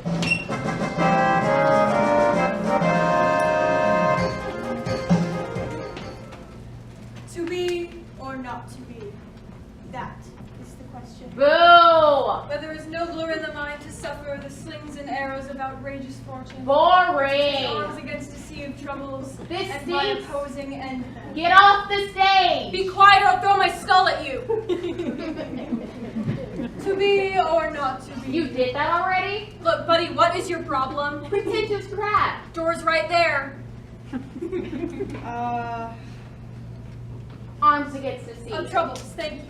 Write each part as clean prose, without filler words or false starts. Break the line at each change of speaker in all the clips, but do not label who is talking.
To be or not to be, that is the question.
Boo!
Where there is nobler in the mind to suffer the slings and arrows of outrageous fortune.
Boring!
Arms against a sea of troubles,
This
and by
stinks.
opposing end them.
Get off the stage!
Be quiet or I'll throw my skull at you! To be or not to be.
You did that already?
Look, buddy, what is your problem?
Pretentious crap.
Door's right there.
Arms against the sea.
Of troubles, thank you.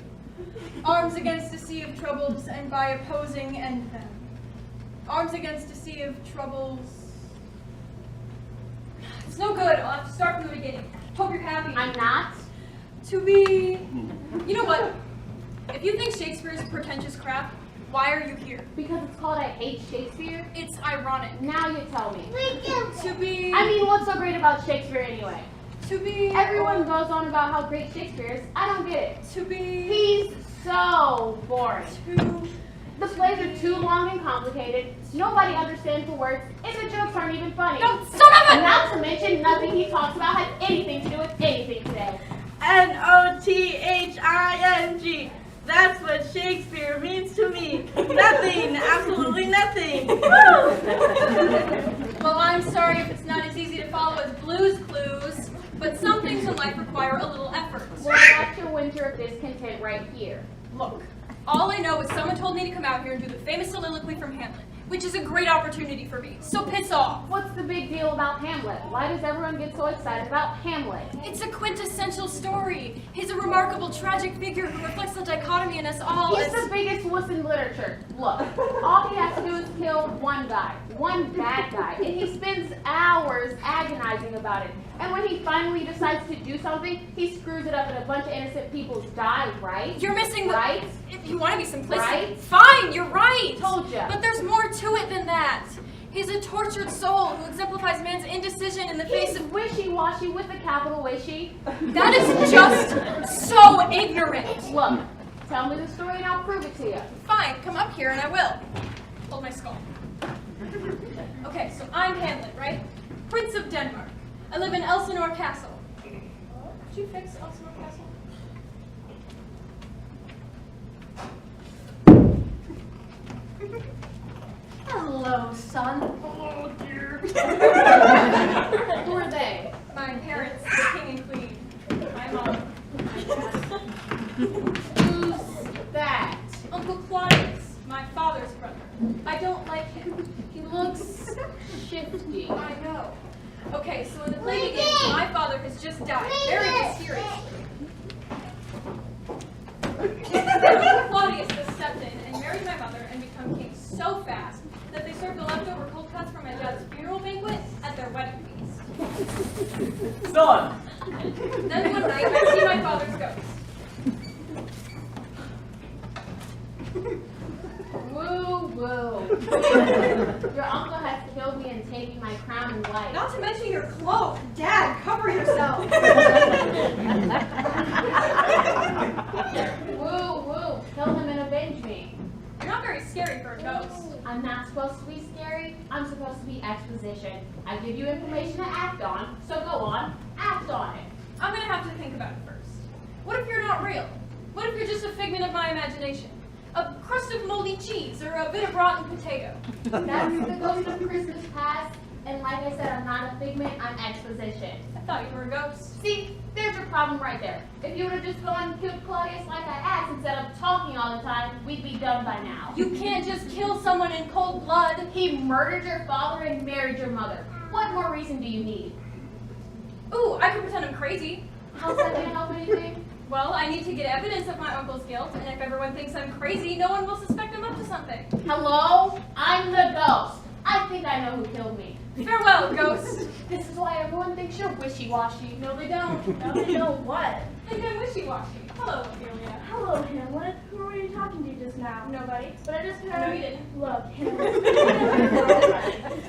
Arms against a sea of troubles, and by opposing end them. Arms against a sea of troubles. It's no good. I'll have to start from the beginning. Hope you're happy.
I'm not.
To be. You know what? If you think Shakespeare is pretentious crap, why are you here?
Because it's called I Hate Shakespeare?
It's ironic.
Now you tell me.
To be.
I mean, what's so great about Shakespeare anyway?
To be.
Everyone goes on about how great Shakespeare is. I don't get it.
To be.
He's so boring.
To.
The plays are too long and complicated. Nobody understands the words, and the jokes aren't even funny.
No, son of a.
Not to mention, nothing he talks about has anything to do with anything today.
Nothing. That's what Shakespeare means to me. Nothing. Absolutely nothing.
Well, I'm sorry if it's not as easy to follow as Blue's Clues, but some things in life require a little effort.
Well, that's your winter of discontent right here.
Look, all I know is someone told me to come out here and do the famous soliloquy from Hamlet, which is a great opportunity for me, so piss off.
What's the big deal about Hamlet? Why does everyone get so excited about Hamlet?
It's a quintessential story. He's a remarkable tragic figure who reflects the dichotomy in us all.
He's the biggest wuss in literature. Look, all he has to do is kill one guy, one bad guy, and he spends hours agonizing about it. And when he finally decides to do something, he screws it up and a bunch of innocent people die, right?
You're missing the...
Right?
If you want to be simplistic,
Right?
fine, you're right.
Told ya.
But there's more to it than that. He's a tortured soul who exemplifies man's indecision in the face
He's
of...
wishy-washy with a capital wishy.
That is just so ignorant.
Look, tell me the story and I'll prove it to you.
Fine, come up here and I will. Hold my skull. Okay, so I'm Hamlet, right? Prince of Denmark. I live in Elsinore Castle. Could you fix Elsinore Castle? Hello, son. Oh, dear.
Who are they?
My parents, the king and queen. My mom. My dad.
Who's that?
Uncle Claudius, my father's brother. I don't like him.
He looks shifty.
I know. Okay, so in the play begins, my father has just died, very mysteriously. Claudius has stepped in and married my mother and become king so fast that they served the leftover cold cuts from my dad's funeral banquet at their wedding feast.
Son!
Then one night, I see my father's ghost.
Woo woo. Your uncle has killed me and taken my crown and life.
Not to mention your cloak. Dad, cover yourself.
Woo woo. Kill him and avenge me.
You're not very scary for a ghost.
I'm not supposed to be scary. I'm supposed to be exposition. I give you information to act on, so go on, act on it.
I'm gonna have to think about it first. What if you're not real? What if you're just a figment of my imagination? A crust of moldy cheese or a bit of rotten potato?
That's the ghost of Christmas past, and like I said, I'm not a figment, I'm exposition.
I thought you were a ghost.
See, there's your problem right there. If you would have just gone and killed Claudius like I asked instead of talking all the time, we'd be done by now.
You can't just kill someone in cold blood.
He murdered your father and married your mother. What more reason do you need?
Ooh, I could pretend I'm crazy.
How's that gonna help anything?
Well, I need to get evidence of my uncle's guilt, and if everyone thinks I'm crazy, no one will suspect I'm up to something.
Hello? I'm the ghost. I think I know who killed me.
Farewell, ghost.
This is why everyone thinks you're wishy-washy.
No, they don't.
Now they know what?
Think I'm wishy-washy. Hello, Ophelia.
Hello, Hamlet. Who were you talking to just now?
Nobody.
But I just heard...
No, you didn't.
Look, Hamlet.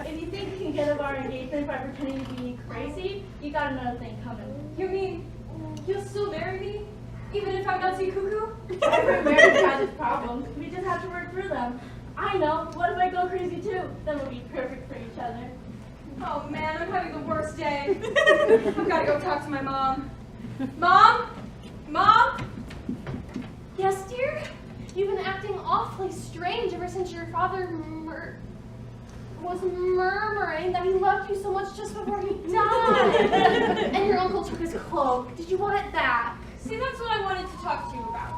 If you think you can get of our engagement by pretending to be crazy, you got another thing coming.
You mean you'll still marry me? Even if I'm not too cuckoo?
Every marriage has its problems. We just have to work through them. I know. What if I go crazy too? Then we'll be perfect for each other.
Oh man, I'm having the worst day. I've got to go talk to my mom. Mom? Mom?
Yes, dear? You've been acting awfully strange ever since your father was murmuring that he loved you so much just before he died. And your uncle took his cloak. Did you want it back?
See, that's what I wanted to talk to you about.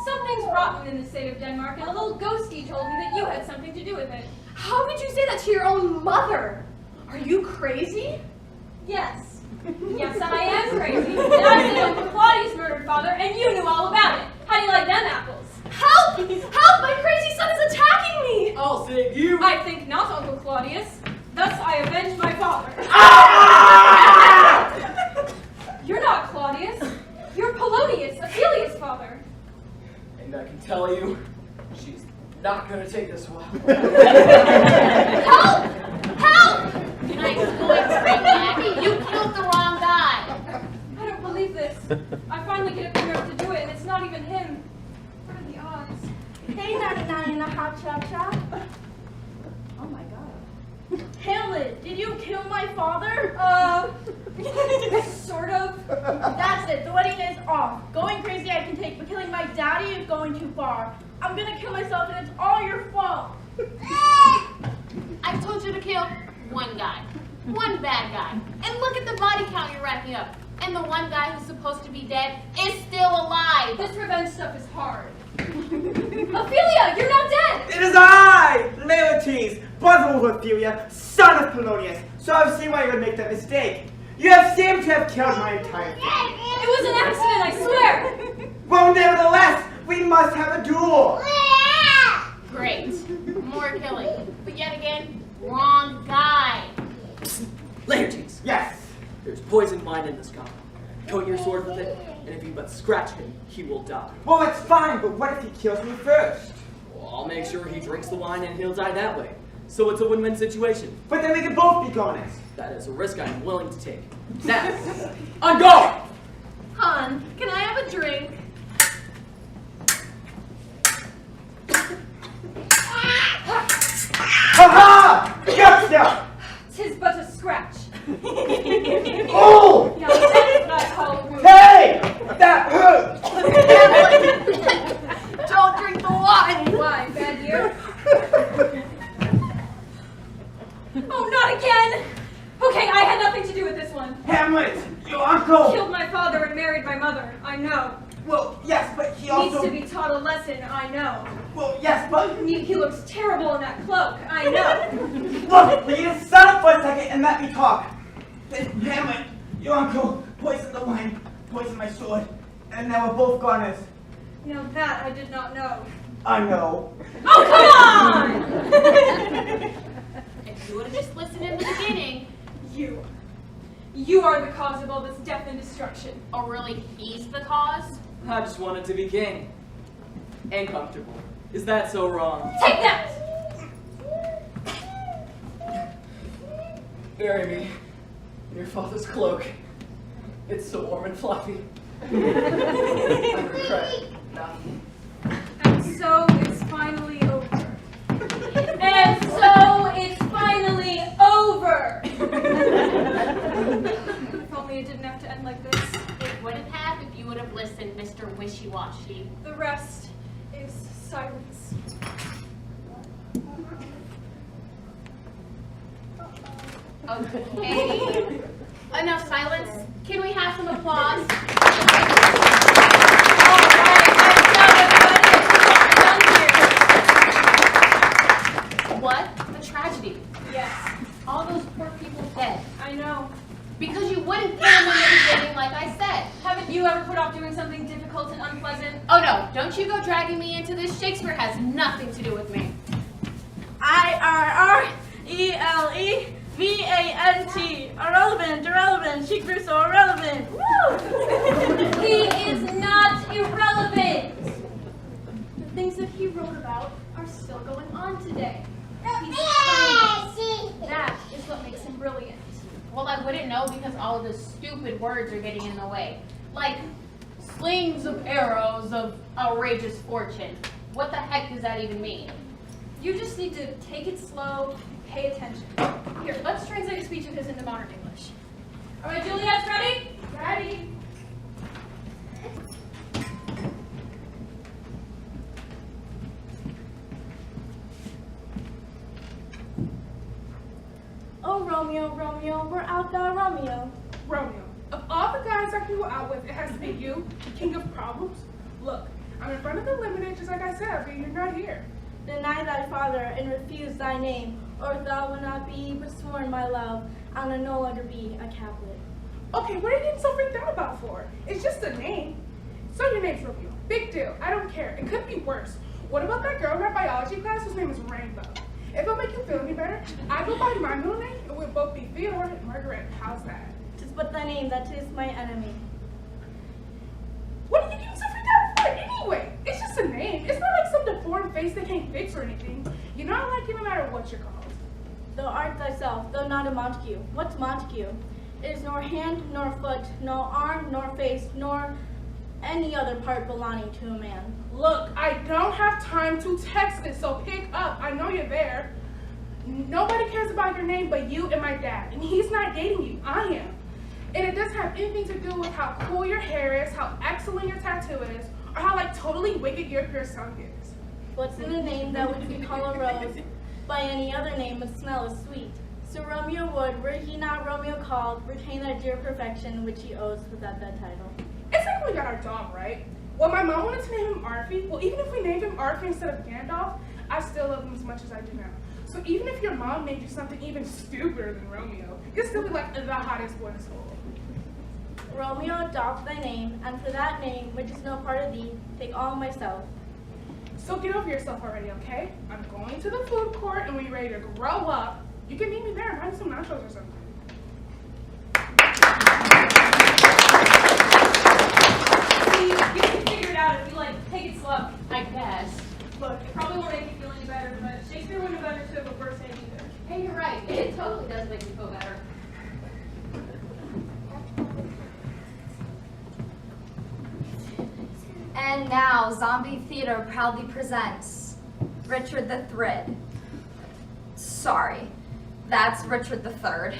Something's rotten in the state of Denmark, and a little ghostie told me that you had something to do with it.
How could you say that to your own mother? Are you crazy?
Yes. Yes, I am crazy. And I said Uncle Claudius murdered father, and you knew all about it. How do you like them apples?
Help! Help! My crazy son is attacking me!
I'll save you.
I think not, Uncle Claudius. Thus I avenge my father. You're not Claudius. You're Polonius, Ophelia's father.
And I can tell you, she's not going to take this well.
Help! Help! Nice going, Frank. You killed the wrong guy.
I don't believe this. I finally get up the nerve to do it, and it's not even him. What are the odds?
Hey, 99 in the hot cha-cha.
Oh my god.
Hamlet, did you kill my father?
Sort of.
That's it. The wedding is off. Going crazy I can take, but killing my daddy is going too far. I'm gonna kill myself, and it's all your fault.
I told you to kill one guy. One bad guy. And look at the body count you're racking up. And the one guy who's supposed to be dead is still alive.
This revenge stuff is hard. Ophelia, you're not dead!
It is I, Laertes, brother of Ophelia, son of Polonius. So I've seen why you would make that mistake. You have seemed to have killed my entire family.
It was an accident, I swear!
Well, nevertheless, we must have a duel.
Great. More killing. But yet again, wrong guy.
Laertes,
Yes.
there's poisoned wine in this goblet. Coat your sword with it, and if you but scratch him, he will die.
Well, that's fine, but what if he kills me first?
Well, I'll make sure he drinks the wine and he'll die that way. So it's a win-win situation.
But then we can both be honest.
That is a risk I'm willing to take. Now, on guard!
Hon, can I have a drink?
Ha-ha! Gotcha!
'Tis but a scratch.
Oh!
Now that's what I call a wound.
Hey! That hurt!
Don't drink the wine.
Why, bad year? Oh, not again! Okay, I had nothing to do with this one.
Hamlet, your uncle!
Killed my father and married my mother, I know.
Well, yes, but he
Needs
also...
to be taught a lesson, I know.
Well, yes, but...
He looks terrible in that cloak, I know.
Look, will you just shut up for a second and let me talk? Hamlet, your uncle poisoned the wine, poisoned my sword, and now we're both goners.
Now that I did not know.
I know.
Oh, come on!
If you would have just listened in the beginning,
You are the cause of all this death and destruction.
or really he's the cause.
I just wanted to be king. And comfortable. Is that so wrong?
Take that!
Bury me in your father's cloak. It's so warm and fluffy. I regret nothing.
And so it's finally over. And so it's finally over! If only it didn't have to end like this.
It wouldn't have if you would have listened, Mr. Wishy-Washy.
The rest is silence.
Okay. Enough silence. Can we have some applause? What a tragedy.
Yes,
All those poor people dead.
I know.
Because you wouldn't kill them in the beginning, like I said.
Haven't you ever put off doing something difficult and unpleasant?
Oh no, don't you go dragging me into this. Shakespeare has nothing to do with me.
IRRELEVANT. Irrelevant. Shakespeare's so irrelevant. Woo!
He is not irrelevant! The things that he wrote about are still going on today. He's timeless. That is what makes him brilliant.
Well, I wouldn't know because all of the stupid words are getting in the way. Like, slings of arrows of outrageous fortune. What the heck does that even mean?
You just need to take it slow, pay attention. Here, let's translate a speech of his into modern English. All right, Juliet's ready?
Ready?
Oh, Romeo, Romeo, we're out there, Romeo.
Romeo, of all the guys I can go out with, it has to be you, the king of problems. Look, I'm in front of the limited, just like I said, but you're not here.
Deny thy father and refuse thy name, or thou wilt not be but sworn my love, and I no longer be a Capulet.
Okay, what are you getting so freaked out about for? It's just a name. So your name's Romeo. Big deal. I don't care. It could be worse. What about that girl in our biology class whose name is Rainbow? If it'll make you feel any better, I go by my middle name, and we'll both be Theodore and Margaret. How's that?
Tis but thy name that is my enemy.
What are you getting so freaked out for anyway? It's just a name. It's not like some deformed face they can't fix or anything. You know I like you no matter what you're called.
Thou art thyself, though not a Montague. What's Montague? It is nor hand, nor foot, nor arm, nor face, nor any other part belonging to a man.
Look, I don't have time to text it, so pick up. I know you're there. Nobody cares about your name but you and my dad, and he's not dating you. I am. And it doesn't have anything to do with how cool your hair is, how excellent your tattoo is, or how like totally wicked your pure song is.
What's in a name that which we call a rose, by any other name would smell as sweet. So Romeo would, were he not Romeo called, retain that dear perfection which he owes without that title.
It's like we got our dog, right? Well, my mom wanted to name him Arfie. Well, even if we named him Arfie instead of Gandalf, I still love him as much as I do now. So even if your mom named you something even stupider than Romeo, you'll still be like the hottest boy in school.
Romeo, adopt thy name, and for that name, which is no part of thee, take all myself.
So get over yourself already, okay? I'm going to the food court, and when you're ready to grow up, you can meet me there and buy me some nachos or something.
See, you can figure it out if you like take it slow.
I guess.
Look, it probably won't make you feel any better, but Shakespeare wouldn't have understood what we're saying either.
Hey, you're right. It totally does make me feel better.
And now, Zombie Theater proudly presents Richard the Thrid. Sorry, that's Richard the Third.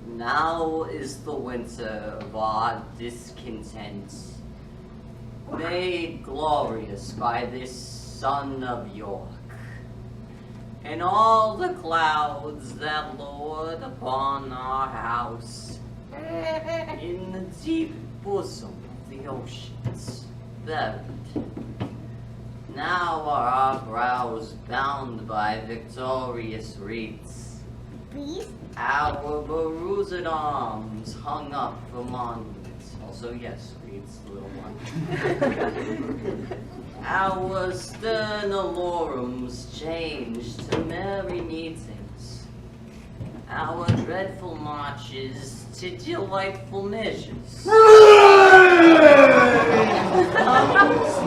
Now is the winter of our discontent, made glorious by this sun of York, and all the clouds that lord upon our house, in the deep bosom of the oceans buried. Now are our brows bound by victorious wreaths, our beruset arms hung up for monuments. Also, yes, wreaths, little one. Our stern alorums changed to merry meetings, our dreadful marches to delightful measures.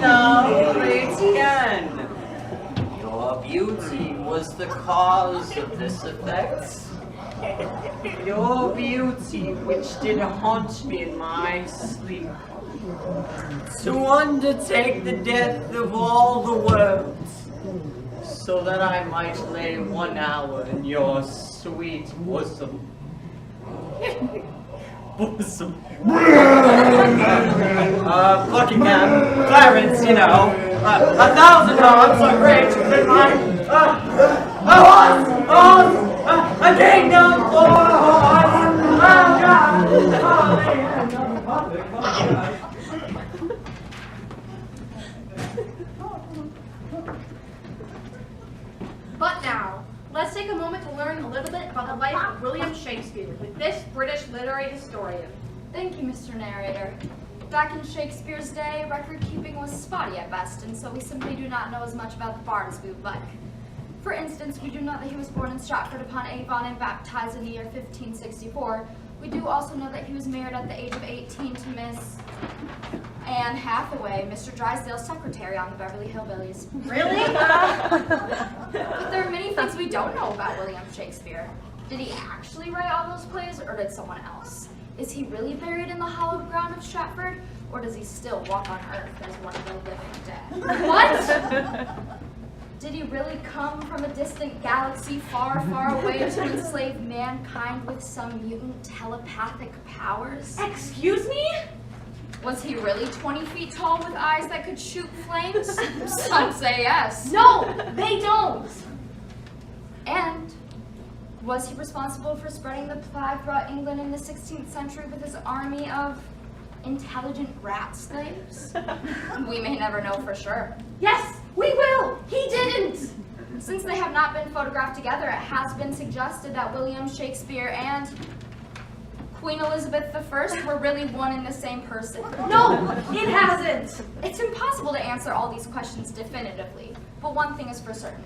Now, great again. Your beauty was the cause of this effect. Your beauty which did haunt me in my sleep, to undertake the death of all the world, so that I might lay 1 hour in your sweet bosom. Bosom. Buckingham, Clarence, you know, 1,000 arms are great than mine. A kingdom for
But now, let's take a moment to learn a little bit about the life of William Shakespeare with this British literary historian.
Thank you, Mr. Narrator. Back in Shakespeare's day, record keeping was spotty at best, and so we simply do not know as much about the bard as we would like. For instance, we do know that he was born in Stratford-upon-Avon and baptized in the year 1564, We do also know that he was married at the age of 18 to Miss Anne Hathaway, Mr. Drysdale's secretary on the Beverly Hillbillies.
Really?
But there are many things we don't know about William Shakespeare. Did he actually write all those plays, or did someone else? Is he really buried in the hallowed ground of Stratford, or does he still walk on earth as one of the living dead? What? Did he really come from a distant galaxy far, far away to enslave mankind with some mutant telepathic powers?
Excuse me?
Was he really 20 feet tall with eyes that could shoot flames? Some say yes.
No, they don't.
And was he responsible for spreading the plague throughout England in the 16th century with his army of intelligent rat slaves? We may never know for sure.
Yes, we will. He didn't.
Since they have not been photographed together, it has been suggested that William Shakespeare and Queen Elizabeth I were really one and the same person.
No, it hasn't.
It's impossible to answer all these questions definitively, but one thing is for certain.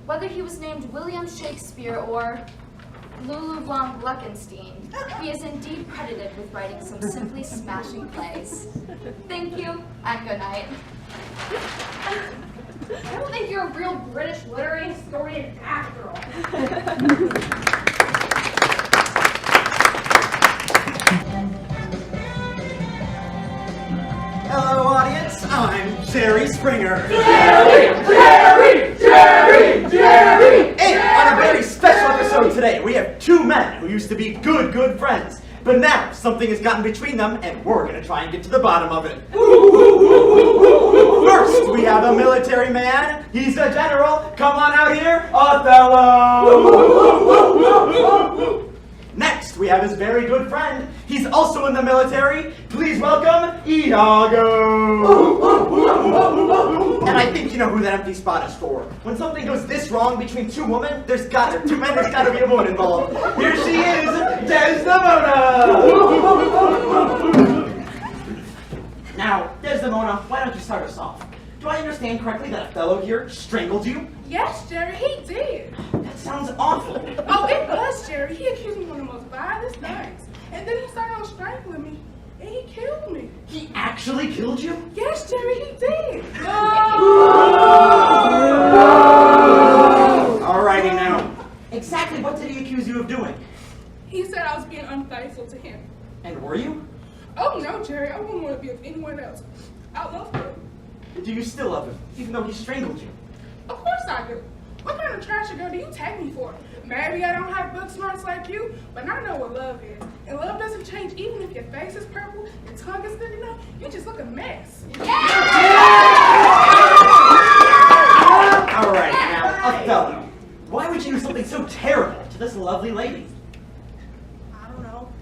Whether he was named William Shakespeare or Lulu von Gluckenstein, he is indeed credited with writing some simply smashing plays. Thank you, and good night.
I don't think you're a real British literary historian after all.
Hello, audience. I'm Jerry Springer.
Jerry!
And on a very special episode today, we have two men who used to be good friends. But now, something has gotten between them, and we're gonna try and get to the bottom of it. First, we have a military man. He's a general. Come on out here, Othello. Next, we have his very good friend. He's also in the military. Please welcome Iago. And I think you know who that empty spot is for. When something goes this wrong between two men, there's gotta be a woman involved. Here she is, Desdemona. Now, Desdemona, why don't you start us off? Do I understand correctly that Othello here strangled you?
Yes, Jerry, he did.
That sounds awful.
Oh, it was, Jerry. He accused me of one of the most vilest things. And then he started on strangling me, and he killed me.
He actually killed you?
Yes, Jerry, he did.
Alrighty now. Exactly what did he accuse you of doing?
He said I was being unfaithful to him.
And were you?
Oh, no, Jerry, I wouldn't want to be with anyone else. I love him.
Do you still love him, even though he strangled you?
Of course I do. What kind of trash girl do you take me for? Maybe I don't have book smarts like you, but I know what love is. And love doesn't change even if your face is purple, your tongue is good enough, you just look a mess.
Alright, now, Othello, why would you do something so terrible to this lovely lady?
I don't know.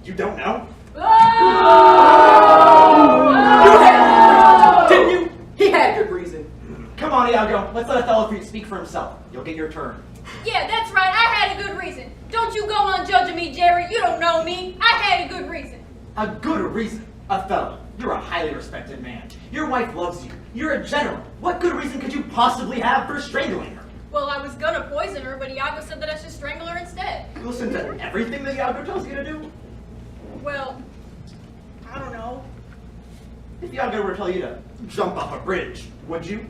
You don't know?
Didn't you? He had good reason.
Come on, Iago, let's let Othello speak for himself. You'll get your turn.
Yeah, that's right. I had a good reason. Don't you go on judging me, Jerry. You don't know me. I had a good reason.
A good reason? Othello, you're a highly respected man. Your wife loves you. You're a general. What good reason could you possibly have for strangling her?
Well, I was gonna poison her, but Iago said that I should strangle her instead.
You listen to everything that Iago tells you to do?
Well, I don't know.
If Iago were to tell you to jump off a bridge, would you?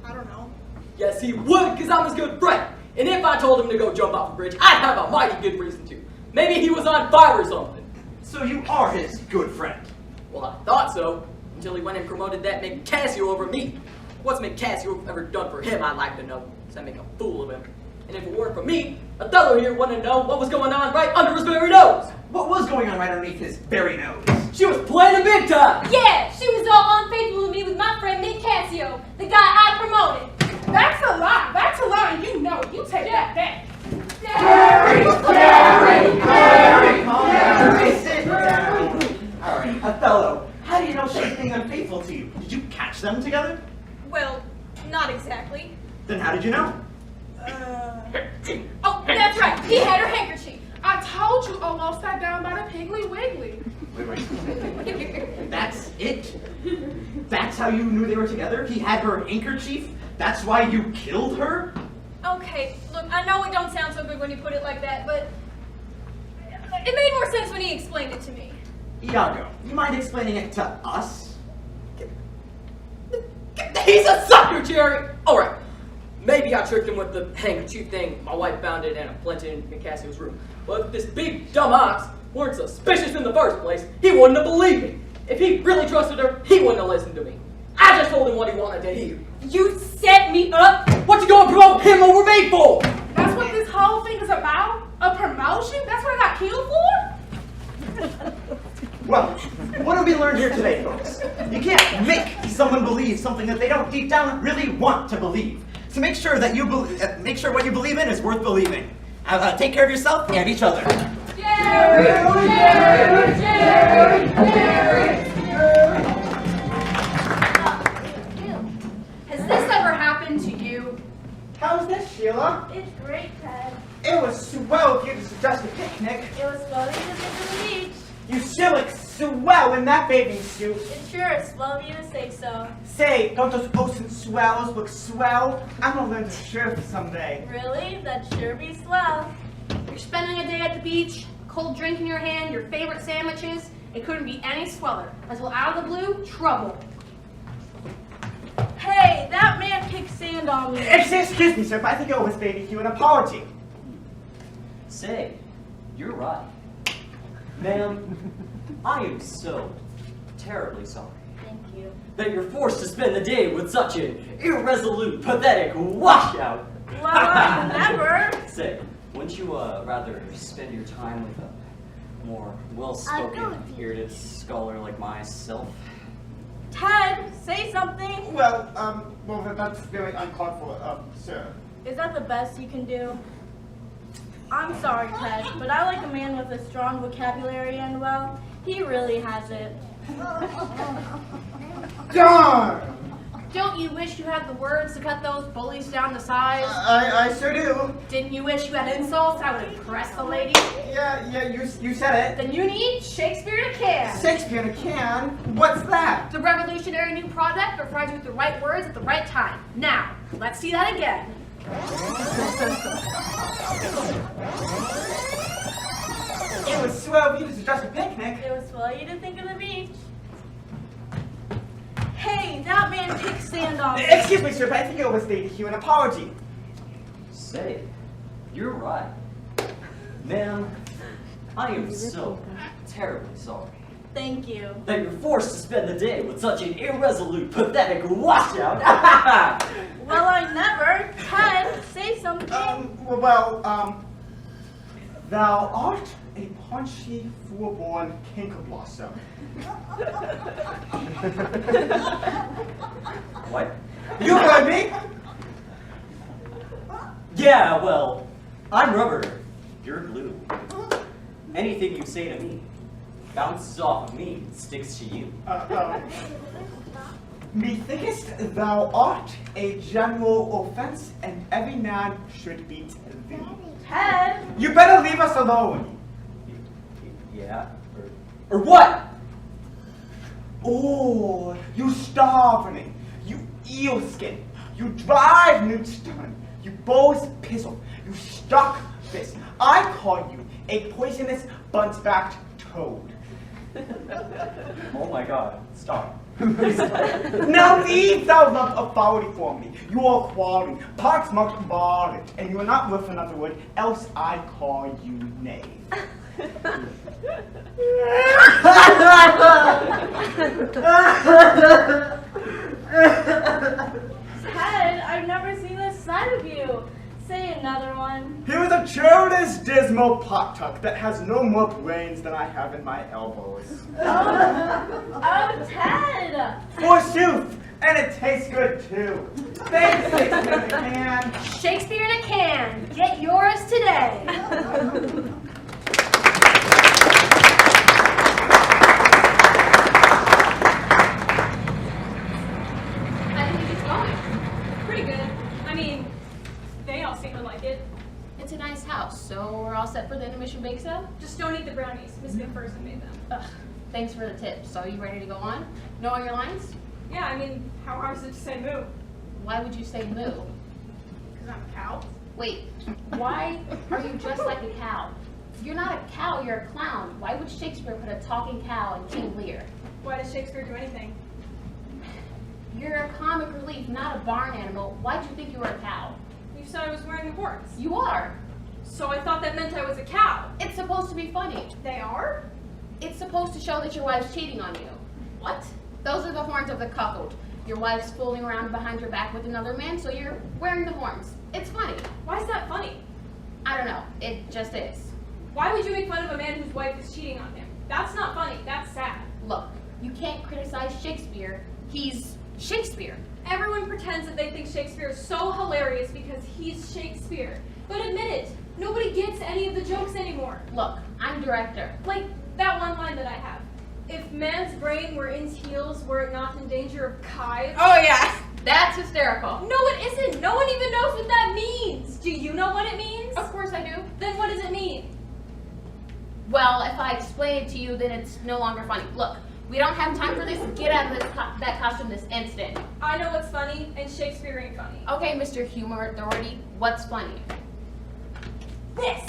I don't know.
Yes, he would, because I'm his good friend. And if I told him to go jump off a bridge, I'd have a mighty good reason to. Maybe he was on fire or something.
So you are his good friend?
Well, I thought so, until he went and promoted that McCassio over me. What's McCassio ever done for him, I'd like to know. Does that make a fool of him? And if it weren't for me, Othello here wouldn't know what was going on right under his very nose.
What was going on right underneath his very nose?
She was playing a big time.
Yeah, she was all unfaithful to me with my friend Nick Cassio, the guy I promoted.
That's a lie. That's a lie, and you know it. You take that back.
Jerry! Calm down. Sit down. Alright, Othello, how do you know she's being unfaithful to you? Did you catch them together?
Well, not exactly.
Then how did you know?
Oh, that's right. He had her handkerchief.
I told you almost sat down by the Piggly Wiggly.
Wait. That's it? That's how you knew they were together? He had her handkerchief? That's why you killed her?
Okay, look, I know it don't sound so good when you put it like that, but It made more sense when he explained it to me.
Iago, you mind explaining it to us?
He's a sucker, Jerry! Alright, maybe I tricked him with the handkerchief thing my wife found it and I planted it in Cassio's room. But if this big dumb ox weren't suspicious in the first place, he wouldn't have believed me. If he really trusted her, he wouldn't have listened to me. I just told him what he wanted to hear.
You set me up?
What you gonna promote him over me for?
That's what this whole thing is about? A promotion? That's what I got killed for?
Well, what have we learned here today, folks? You can't make someone believe something that they don't deep down really want to believe. So make sure that make sure what you believe in is worth believing. Take care of yourself and each other.
Jerry! Jerry! Jerry! Jerry!
Has this ever happened to you?
How's this, Sheila?
It's great, Ted.
It was swell of you to suggest a picnic.
It was floating to the beach.
You still look swell in that bathing suit.
It's sure it's slow of you to say so.
Say, don't those ocean swells look swell? I'm gonna learn to surf someday.
Really? That'd sure be swell.
You're spending a day at the beach, cold drink in your hand, your favorite sandwiches. It couldn't be any sweller. Until out of the blue, trouble.
Hey, that man kicked sand on me.
Excuse me, sir, but I think I was making you an apology.
Say, you're right. Ma'am, I am so terribly sorry
Thank you.
that you're forced to spend the day with such an irresolute, pathetic washout.
Well, I never.
Say, wouldn't you rather spend your time with a more well-spoken, bearded scholar like myself?
Ted, say something.
Well, that's very uncalled for, sir.
Is that the best you can do? I'm sorry, Ted, but I like a man with a strong vocabulary and, well, he really has it.
Darn!
Don't you wish you had the words to cut those bullies down to size?
I sure do.
Didn't you wish you had insults that would impress the ladies?
Yeah, you said it.
Then you need Shakespeare in a can.
Shakespeare in a can? What's that?
It's a revolutionary new product that provides you with the right words at the right time. Now, let's see that again.
It was swell of you to suggest a picnic.
It was swell you to think of the beach. Hey, that man kicked sand on me.
Excuse me, sir, but I think I was making you an apology.
Say, you're right. Ma'am, I am so terribly sorry
Thank you.
that you're forced to spend the day with such an irresolute, pathetic washout.
Well, I never. Ted, say something.
Thou art a punchy, full-born kinkerblossom.
What?
You heard me?
Yeah, well, I'm rubber. You're glue. Anything you say to me bounces off of me and sticks to you.
Methinkest thou art a general offense, and every man should beat thee.
Ted.
You better leave us alone.
Yeah? Or what?
Oh, you starve me. You eel skin. You drive newtstone. You Bose pizzle. You stuck fist. I call you a poisonous bunt-backed toad.
Oh my god, stop.
Now leave thou love of folly for me. You are quality, parts marked barred, and you are not worth another word, else I call you knave.
Ted, I've never seen this side of you. Say another one.
Here is a childish, dismal pot tuck that has no more brains than I have in my elbows.
Oh, Ted.
Forsooth, and it tastes good too. Thanks, Shakespeare in a can.
Shakespeare in a can. Get yours today. How do you think it's going?
Pretty good. I mean, they all seem to like it.
It's a nice house, so we're all set for the intermission bake sale?
Just don't eat the brownies. Miss McPherson made them.
Ugh, thanks for the tip. So you ready to go on? Know all your lines?
Yeah, I mean, how hard is it to say moo?
Why would you say moo?
Because I'm a cow.
Wait, why are you just like a cow? You're not a cow, you're a clown. Why would Shakespeare put a talking cow in King Lear?
Why does Shakespeare do anything?
You're a comic relief, not a barn animal. Why'd you think you were a cow?
You said I was wearing the horns.
You are.
So I thought that meant I was a cow.
It's supposed to be funny.
They are?
It's supposed to show that your wife's cheating on you.
What?
Those are the horns of the cuckold. Your wife's fooling around behind your back with another man, so you're wearing the horns. It's funny.
Why is that funny?
I don't know. It just is.
Why would you make fun of a man whose wife is cheating on him? That's not funny. That's sad.
Look, you can't criticize Shakespeare. He's Shakespeare.
Everyone pretends that they think Shakespeare is so hilarious because he's Shakespeare. But admit it, nobody gets any of the jokes anymore.
Look, I'm director.
Like that one line that I have. If man's brain were in heels, were it not in danger of kives?
Oh yeah, that's hysterical.
No, it isn't. No one even knows what that means. Do you know what it means?
Of course I do.
Then what does it mean?
Well, if I explain it to you, then it's no longer funny. Look, we don't have time for this. Get out of that costume this instant.
I know what's funny, and Shakespeare ain't funny.
Okay, Mr. Humor Authority, what's funny?
This!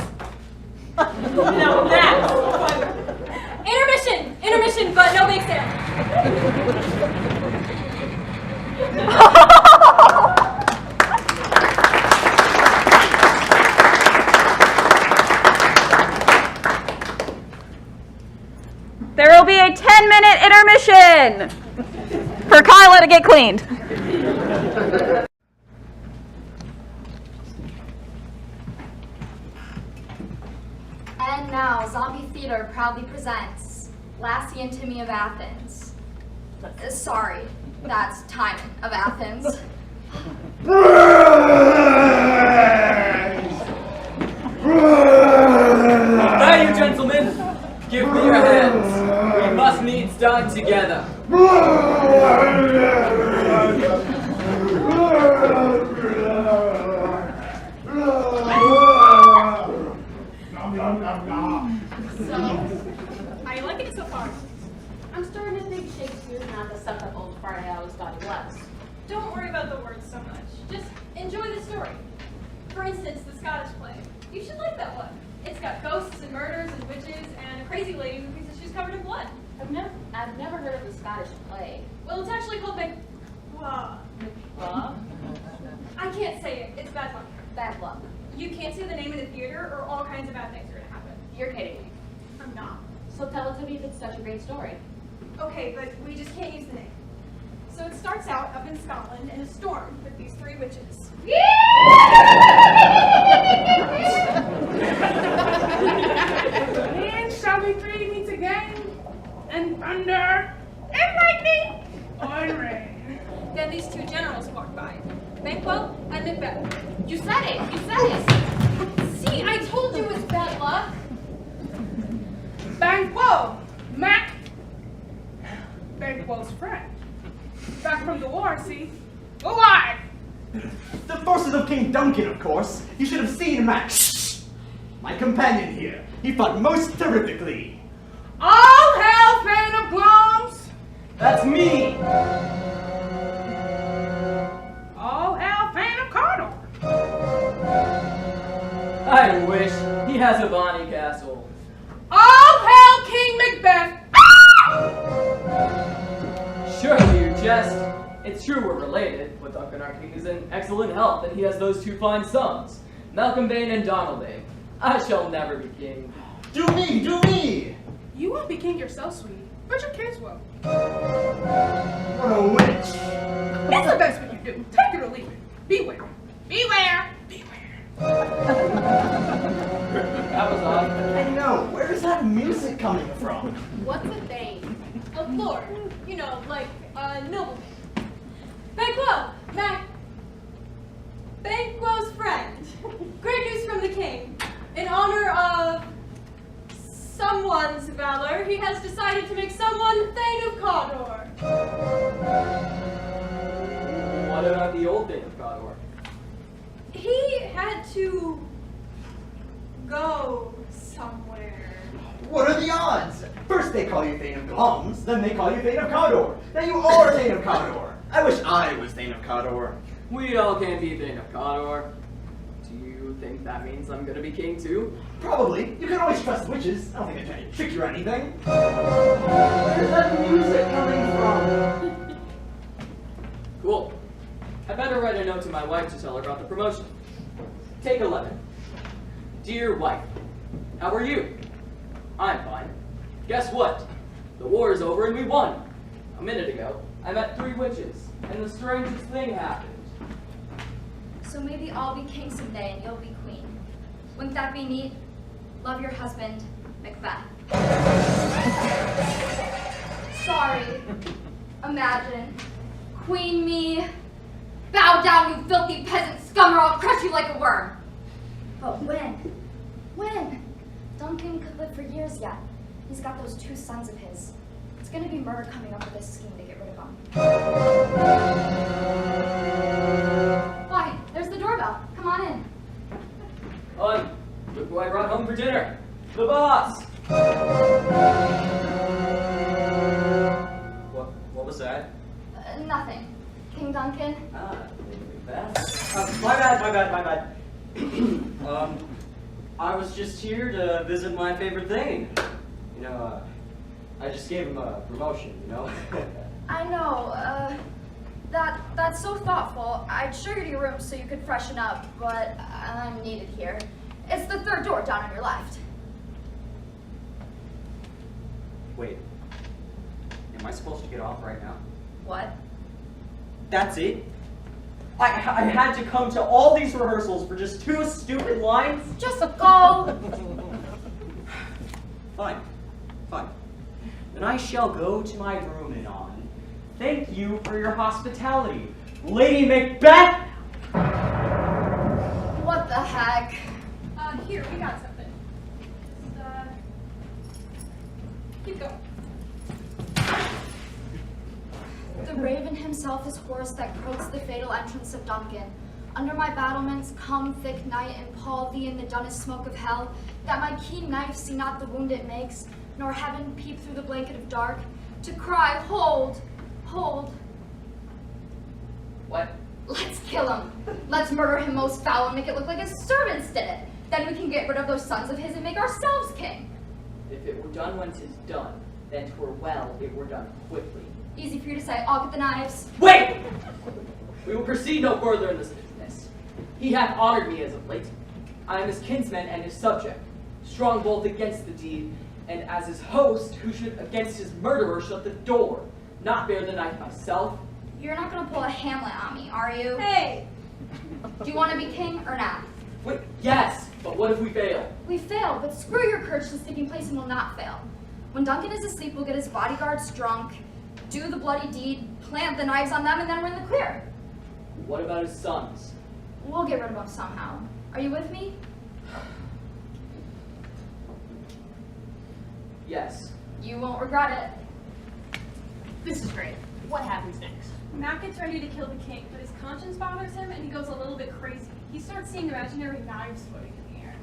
Now that's funny. Intermission! Intermission, but no big sale.
There will be a 10-minute intermission for Kyla to get cleaned.
And now, Zombie Theater proudly presents Lassie and Timmy of Athens. Sorry, that's Timon of Athens.
Now, you gentlemen, give me your hands. We must needs dine together.
So, how you liking it so far?
I'm starting to think Shakespeare's not the suck-up old fart I always thought he was.
Don't worry about the words so much. Just enjoy the story. For instance, the Scottish play. You should like that one. It's got ghosts and murders and witches and a crazy lady who thinks that she's covered in blood.
I've never heard of the Scottish play.
Well, it's actually called
What?
I can't say it. It's bad luck.
Bad luck.
You can't say the name in the theater or all kinds of bad things are going to happen.
You're kidding me.
I'm not.
So tell it to me if it's such a great story.
Okay, but we just can't use the name. So it starts out up in Scotland in a storm with these three witches.
And shall we three meet again? And thunder, and lightning, or rain?
Then these two generals walk by, Banquo and Macbeth.
You said it! You said it!
See, I told you it's bad luck.
Banquo, Mac, Banquo's friend. Back from the war, see? Alive!
The forces of King Duncan, of course. You should have seen Max. My companion here. He fought most terrifically.
All hail, Thane of Glums!
That's me!
All hail, Thane of Cawdor!
I wish. He has a bonny castle.
All hail, King Macbeth!
Surely you jest. It's true we're related, but Duncan our king is in excellent health, and he has those two fine sons, Malcolm Bane and Donalbain. I shall never be king.
Do me, do me!
You won't be king yourself, sweetie, but your kids will.
What a witch!
It's the best what you do. Take it or leave it. Beware. Beware. Beware.
That was odd.
I know, where is that music coming from?
What's a thing?
A lord, you know, like a nobleman. Banquo, Banquo's friend. Great news from the king. In honor of someone's valor, he has decided to make someone Thane of Cawdor.
What about the old Thane of Cawdor?
He had to go somewhere.
What are the odds? First they call you Thane of Glums, then they call you Thane of Cawdor. Now you are Thane of Cawdor. I wish I was Thane of Cawdor.
We all can't be Thane of Cawdor. Do you think that means I'm gonna be king too?
Probably. You can always trust witches. I don't think they're trying to trick you or anything.
Where's that music coming from?
Cool. I better write a note to my wife to tell her about the promotion. Take 11. Dear wife, how are you? I'm fine. Guess what? The war is over and we won. A minute ago, I met 3 witches, and the strangest thing happened.
So maybe I'll be king someday and you'll be queen. Wouldn't that be neat? Love your husband, Macbeth. Sorry. Imagine. Queen me. Bow down, you filthy peasant scum, or I'll crush you like a worm. But when? When? Duncan could live for years yet. He's got those 2 sons of his. It's gonna be murder coming up with this scheme to get rid of him. Why? There's the doorbell. Come on in.
Hun, look who I brought home for dinner. The boss!
What was that?
Nothing. King Duncan?
Ah, Macbeth. My bad. I was just here to visit my favorite thing. You know, I just gave him a promotion, you know?
I know, that's so thoughtful. I'd show you to your room so you could freshen up, but I'm needed here. It's the 3rd door down on your left.
Wait. Am I supposed to get off right now?
What?
That's it? I had to come to all these rehearsals for just 2 stupid lines?
Just go!
Fine. Then I shall go to my room anon. Thank you for your hospitality, Lady Macbeth!
What the heck?
Here, we got something. Keep going.
The raven himself is horse that croaks the fatal entrance of Duncan. Under my battlements come thick night, and pall thee in the dunnest smoke of hell, that my keen knife see not the wound it makes, nor heaven peep through the blanket of dark, to cry, hold, hold.
What?
Let's kill him. Let's murder him most foul and make it look like his servants did it. Then we can get rid of those sons of his and make ourselves king.
If it were done when 'tis done, then 'twere well it were done quickly.
Easy for you to say, I'll get the knives.
Wait! We will proceed no further in this business. He hath honored me as of late. I am his kinsman and his subject, strong both against the deed, and as his host, who should against his murderer shut the door, not bear the knife myself.
You're not gonna pull a Hamlet on me, are you?
Hey!
Do you want to be king or not?
Wait, yes, but what if we fail?
We fail, but screw your courage to the sleeping place and we'll not fail. When Duncan is asleep, we'll get his bodyguards drunk, do the bloody deed, plant the knives on them, and then we're in the clear.
What about his sons?
We'll get rid of them somehow. Are you with me?
Yes.
You won't regret it.
This is great. What happens next?
Matt gets ready to kill the king, but his conscience bothers him and he goes a little bit crazy. He starts seeing imaginary knives floating in the air.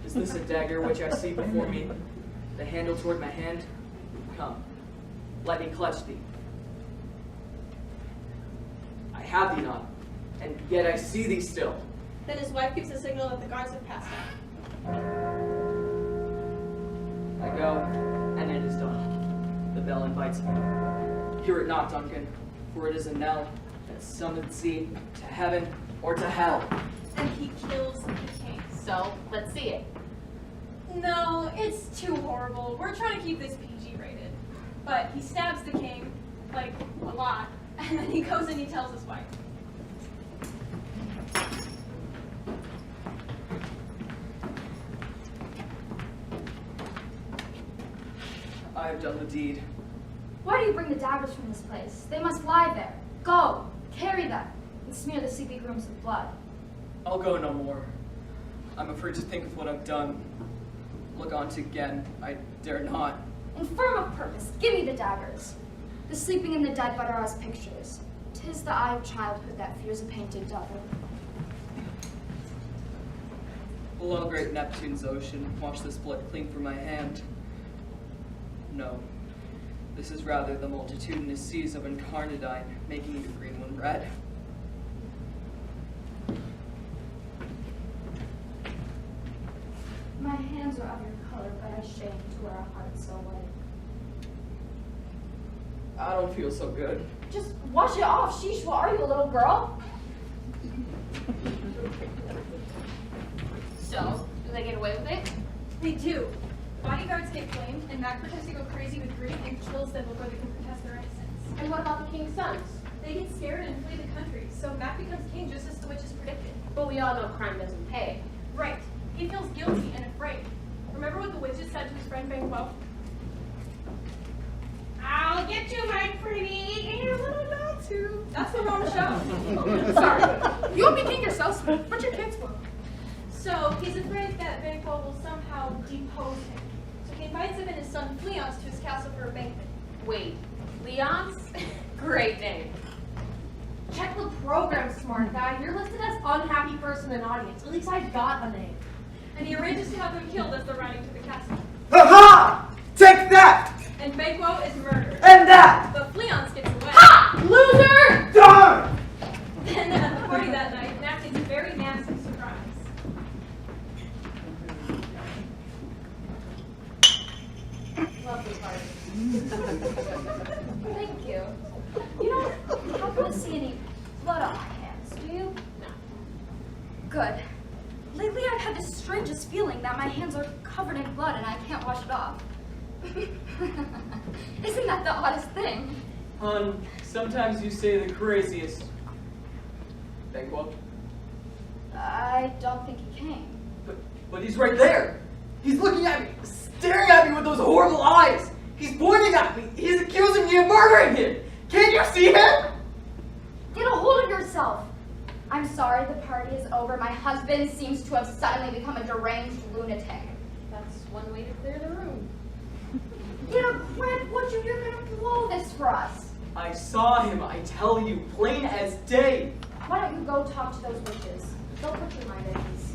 Is this a dagger which I see before me? The handle toward my hand? Come, let me clutch thee. I have thee not, and yet I see thee still.
Then his wife gives a signal that the guards have passed out.
I go, and it is done. The bell invites me. Hear it not, Duncan, for it is a knell that summons thee to heaven or to hell.
And he kills the king.
So, let's see it.
No, it's too horrible. We're trying to keep this PG rated. But he stabs the king, like, a lot, and then he goes and he tells his wife.
I have done the deed.
Why do you bring the daggers from this place? They must lie there. Go, carry them, and smear the sleepy grooms with blood.
I'll go no more. I'm afraid to think of what I've done. Look on to again. I dare not.
Infirm of purpose, give me the daggers. The sleeping and the dead but are as pictures. 'Tis the eye of childhood that fears a painted devil.
Below great Neptune's ocean, wash this blood clean from my hand. No, this is rather the multitudinous seas of incarnadine, making the green one red.
hands are of your color, but I shame to wear a heart so white.
I don't feel so good.
Just wash it off. Sheesh, what are you, a little girl?
So, do they get away with it?
They do. Bodyguards get claimed, and Mac pretends to go crazy with grief and kills them before they can protest their innocence.
And what about the king's sons?
They get scared and flee the country, so Mac becomes king just as the witches predicted.
But we all know crime doesn't pay.
Right. He feels guilty and afraid. Remember what the witches said to his friend Banquo?
I'll get you, my pretty, and your little dog too.
That's the wrong show.
Sorry, you'll be king yourself, but your kids will.
So he's afraid that Banquo will somehow depose him. So he invites him and his son Fleance to his castle for a banquet.
Wait, Leon's? Great name.
Check the program, smart guy. You're listed as unhappy person in audience. At least I've got a name.
And he arranges to have them killed as they're riding to the castle.
Ha! Take that!
And Banquo is murdered.
And that!
But Fleance gets away.
Ha! Loser!
Darn!
Then at the party that night, Mac gets a very nasty surprise.
Lovely party.
Thank you. You don't happen to see any blood on my hands, do you?
No.
Good. Lately I've had the strangest feeling that my hands are covered in blood and I can't wash it off. Isn't that the oddest thing?
Hun, sometimes you say the craziest. Banquo?
I don't think he came.
But he's right there. He's looking at me, staring at me with those horrible eyes. He's pointing at me. He's accusing me of murdering him. Can't you see him?
Get a hold of yourself. I'm sorry the party is over. My husband seems to have suddenly become a deranged lunatic.
That's one way to clear the room.
Get a grip, would you? You're gonna blow this for us.
I saw him, I tell you, plain as day.
Why don't you go talk to those witches? They'll put your mind at ease.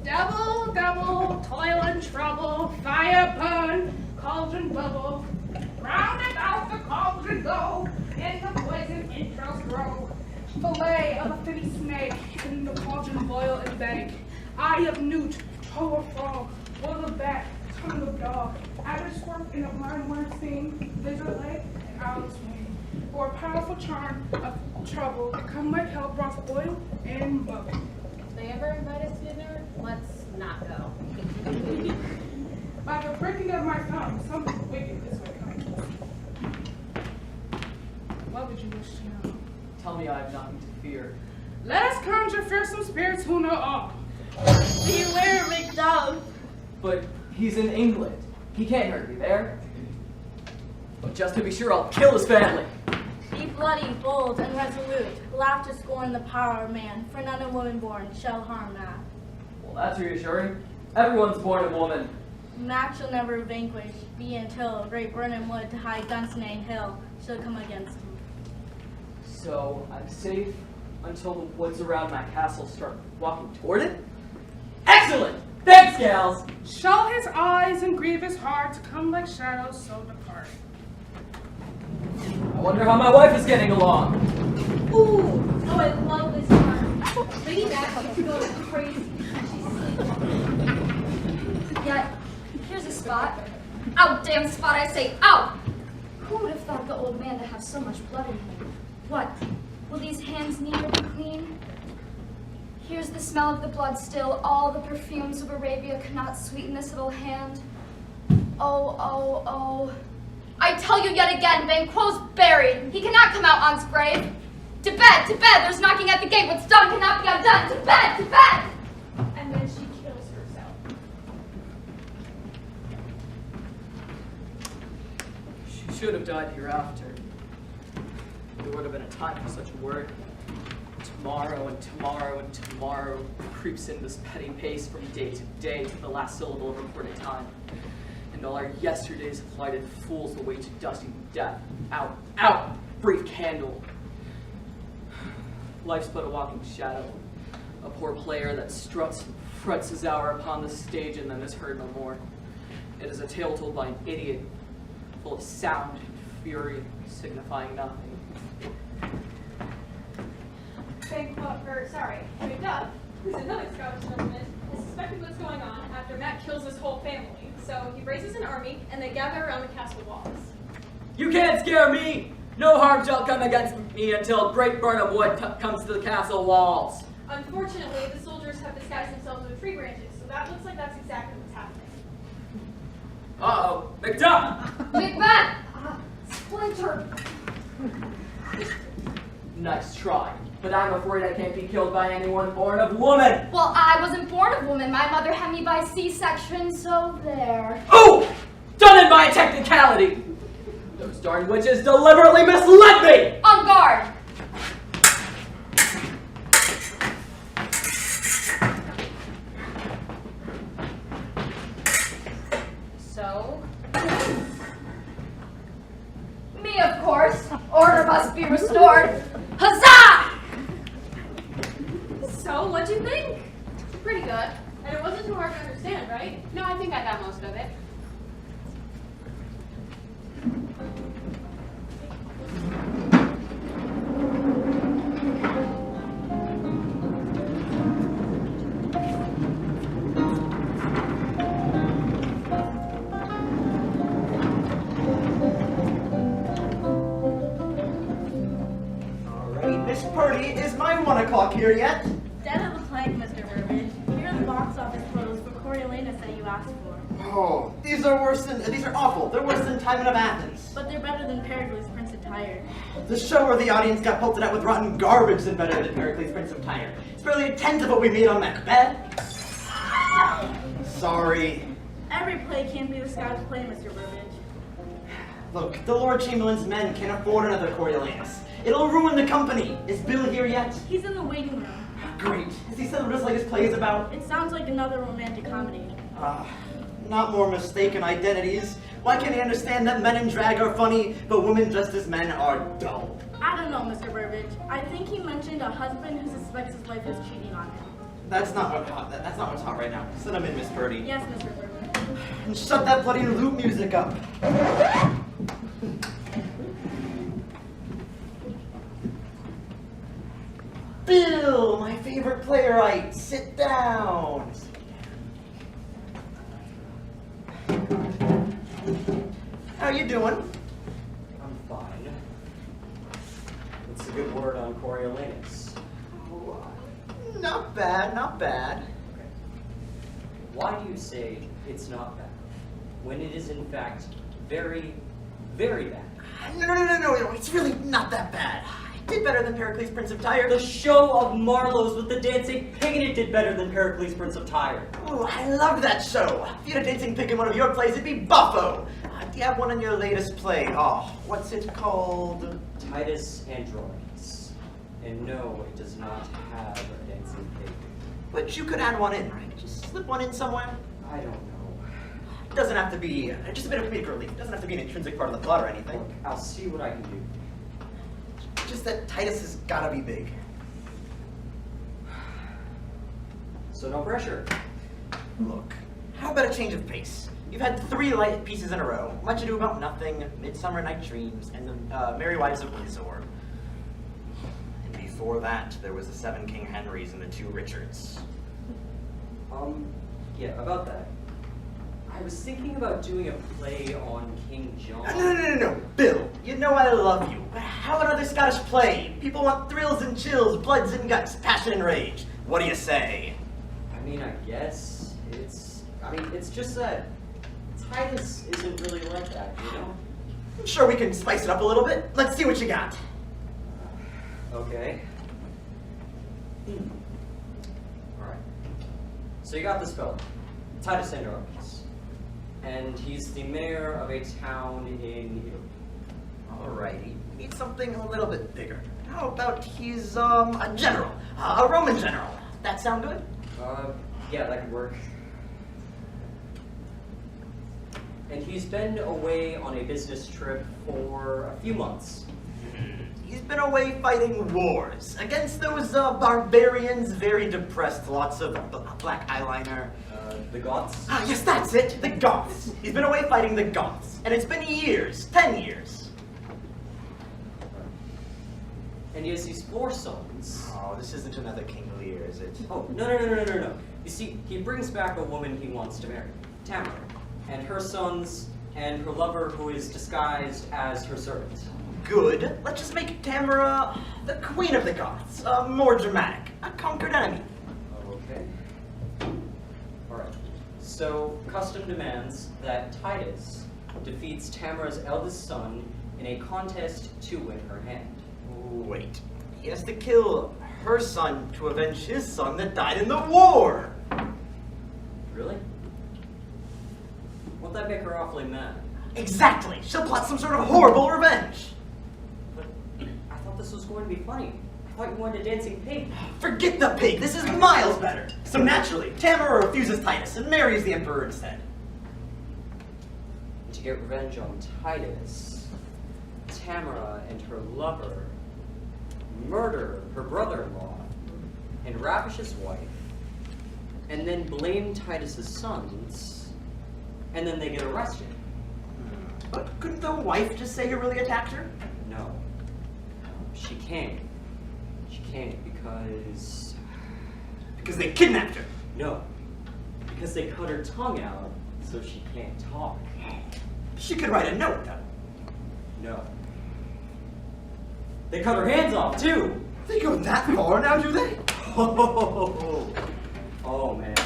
Double, double, toil and trouble, fire burn, cauldron bubble. Round about the cauldron go, and the poison entrails grow. Fillet of a finny snake, in the cauldron boil and bake. Eye of newt, toe of frog, boil of bat, tongue of dog. Adder squirp in a blind worm sing, lizard leg and owl's wing. For a powerful charm of trouble, come like hell broth boil and bubble.
If they ever invite us to dinner, let's not go.
By the breaking of my thumb, something wicked this way comes. What would you wish to know?
Tell me I have nothing to fear.
Let us conjure fearsome spirits who know all.
Beware, Macduff.
But he's in England. He can't hurt me there. But just to be sure, I'll kill his family.
Be bloody, bold, and resolute. Laugh to scorn the power of man, for none of woman born shall harm that.
Well, that's reassuring. Everyone's born a woman.
Mac shall never vanquish, be until great Burnham wood to high Dunsinane Hill shall come against him.
So I'm safe until the woods around my castle start walking toward it? Excellent! Thanks, gals!
Shall his eyes and grieve his heart come like shadows, so depart.
I wonder how my wife is getting along.
Ooh! Oh, I love this part. Lady Mac is going crazy. She's sleeping.
Yet, here's a spot. Ow, damn spot, I say, ow! Who would have thought the old man to have so much blood in him? What? Will these hands never be clean? Here's the smell of the blood still. All the perfumes of Arabia cannot sweeten this little hand. Oh, oh, oh. I tell you yet again, Banquo's buried. He cannot come out on his grave. To bed, to bed. There's knocking at the gate. What's done cannot be undone. To bed, to bed.
And then she kills herself.
She should have died hereafter. There would have been a time for such a word. Tomorrow and tomorrow and tomorrow creeps in this petty pace from day to day to the last syllable of recorded time. And all our yesterdays have lighted fools the way to dusty death. Out, out, brief candle. Life's but a walking shadow, a poor player that struts and frets his hour upon the stage and then is heard no more. It is a tale told by an idiot, full of sound and fury signifying nothing.
Duff, who's another Scottish gentleman, has suspected what's going on after Matt kills his whole family. So he raises an army, and they gather around the castle walls.
You can't scare me! No harm shall come against me until great Burnham Wood comes to the castle walls.
Unfortunately, the soldiers have disguised themselves with tree branches, so that looks like that's exactly what's happening.
Uh-oh, Macduff!
Macbeth! Splinter!
Nice try, but I'm afraid I can't be killed by anyone born of woman.
Well, I wasn't born of woman. My mother had me by C-section, so there.
Oh! Done it by technicality! Those darn witches deliberately misled me!
On guard! So? Me, of course. Order must be restored. Huzzah!
So, what'd you think?
Pretty good.
And it wasn't too hard to understand, right?
No, I think I got most of it.
Alright, Miss Purdy, is my 1 o'clock here yet?
Dead of the plague, Mr. Burbage. Here are the box office photos for Coriolanus that you asked for.
Oh, these are awful. They're worse than Timon of Athens.
But they're better than Pericles, Prince of Tyre.
The show where the audience got pelted out with rotten garbage is better than Pericles, Prince of Tyre. It's barely a tenth of what we made on Macbeth. Sorry.
Every play can't be the Scottish play, Mr. Burbage.
Look, the Lord Chamberlain's men can't afford another Coriolanus. It'll ruin the company. Is Bill here yet?
He's in the waiting room.
Great. Has he said what his latest play is about?
It sounds like another romantic comedy.
Not more mistaken identities. Why can't he understand that men in drag are funny, but women dressed as men are dull?
I don't know, Mr. Burbage. I think he mentioned a husband who suspects his wife is cheating on him.
That's not what's hot right now. Send him in, Miss Purdy.
Yes, Mr. Burbage.
And shut that bloody loop music up. Bill, my favorite playwright, sit down. How you doing?
I'm fine. What's a good word on Coriolanus?
Not bad, not bad.
Okay. Why do you say it's not bad, when it is in fact very, very bad?
No, it's really not that bad. I did better than Pericles, Prince of Tyre.
The show of Marlowe's with the dancing pig in it did better than Pericles, Prince of Tyre.
Ooh, I love that show. If you had a dancing pig in one of your plays, it'd be Buffo. Do you have one in your latest play? Oh, what's it called?
Titus Andronicus. And no, it does not have a dancing pig.
But you could add one in, right? Just slip one in somewhere.
I don't know.
It doesn't have to be just a bit of comedic relief. It doesn't have to be an intrinsic part of the plot or anything.
Look, I'll see what I can do.
Just that Titus has gotta be big.
So no pressure.
Look, how about a change of pace? You've had 3 light pieces in a row. Much Ado About Nothing, Midsummer Night Dreams, and the Merry Wives of Windsor. And before that, there was the 7 King Henrys and the 2 Richards.
Yeah, about that. I was thinking about doing a play on King John.
No, Bill, you know I love you. But how another Scottish play? People want thrills and chills, bloods and guts, passion and rage. What do you say?
I mean, I guess it's just that Titus isn't really like that, you know?
I'm sure we can spice it up a little bit. Let's see what you got.
Okay. Alright. So you got this fellow, Titus Andronicus. And he's the mayor of a town in Italy.
Alrighty. Need something a little bit bigger. How about he's a general, a Roman general? That sound good?
Yeah, that could work. And he's been away on a business trip for a few months.
He's been away fighting wars against those barbarians, very depressed, lots of black eyeliner.
The Goths?
Yes, that's it, the Goths. He's been away fighting the Goths, and it's been years, 10 years.
And he has these 4 sons.
Oh, this isn't another King Lear, is it?
Oh, no. You see, he brings back a woman he wants to marry, Tamara, and her sons, and her lover who is disguised as her servant.
Good. Let's just make Tamara the queen of the Goths. More dramatic. A conquered enemy.
Okay. Alright. So, custom demands that Titus defeats Tamara's eldest son in a contest to win her hand.
Wait. He has to kill her son to avenge his son that died in the war.
Really? Won't that make her awfully mad?
Exactly. She'll plot some sort of horrible revenge.
But I thought this was going to be funny. I thought you wanted a dancing pig.
Forget the pig. This is miles better. So naturally, Tamara refuses Titus and marries the emperor instead.
To get revenge on Titus, Tamara and her lover murder her brother-in-law and ravish his wife, and then blame Titus's sons, and then they get arrested.
But couldn't the wife just say who really attacked her?
No. She can't. She can't because...
Because they kidnapped her.
No. Because they cut her tongue out so she can't talk.
She could write a note, though.
No. They cut her hands off, too!
They go that far now, do they?
Oh, man.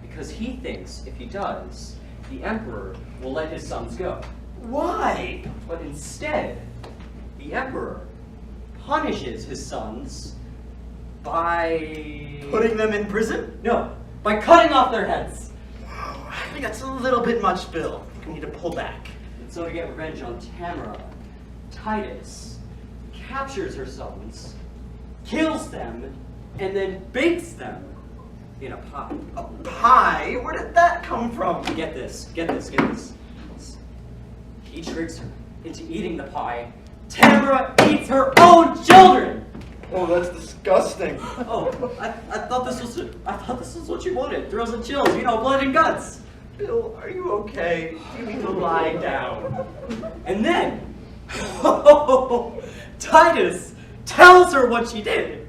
Because he thinks if he does, the emperor will let his sons go.
Why?
But instead, the emperor punishes his sons by...
Putting them in prison?
No, by cutting off their heads.
I think that's a little bit much, Bill. I think we need to pull back.
And so to get revenge on Tamara, Titus captures her sons, kills them, and then bakes them in a pie.
A pie? Where did that come from?
Get this. He tricks her into eating the pie. Tamara eats her own children!
Oh, that's disgusting.
Oh, I thought this was what you wanted. Thrills and chills, blood and guts.
Bill, are you okay? You need to lie down.
And then, Titus tells her what she did,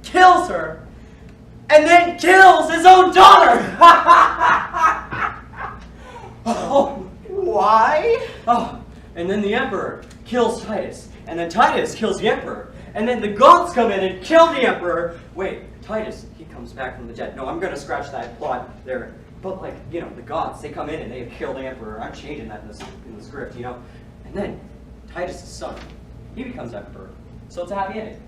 kills her, and then kills his own daughter! Oh,
why?
Oh, and then the emperor kills Titus, and then Titus kills the emperor, and then the Goths come in and kill the emperor. Wait, Titus, he comes back from the dead. No, I'm gonna scratch that plot there. But the Goths, they come in and they kill the emperor. I'm changing that in the script, And then Titus' son, he becomes emperor. So it's a happy ending.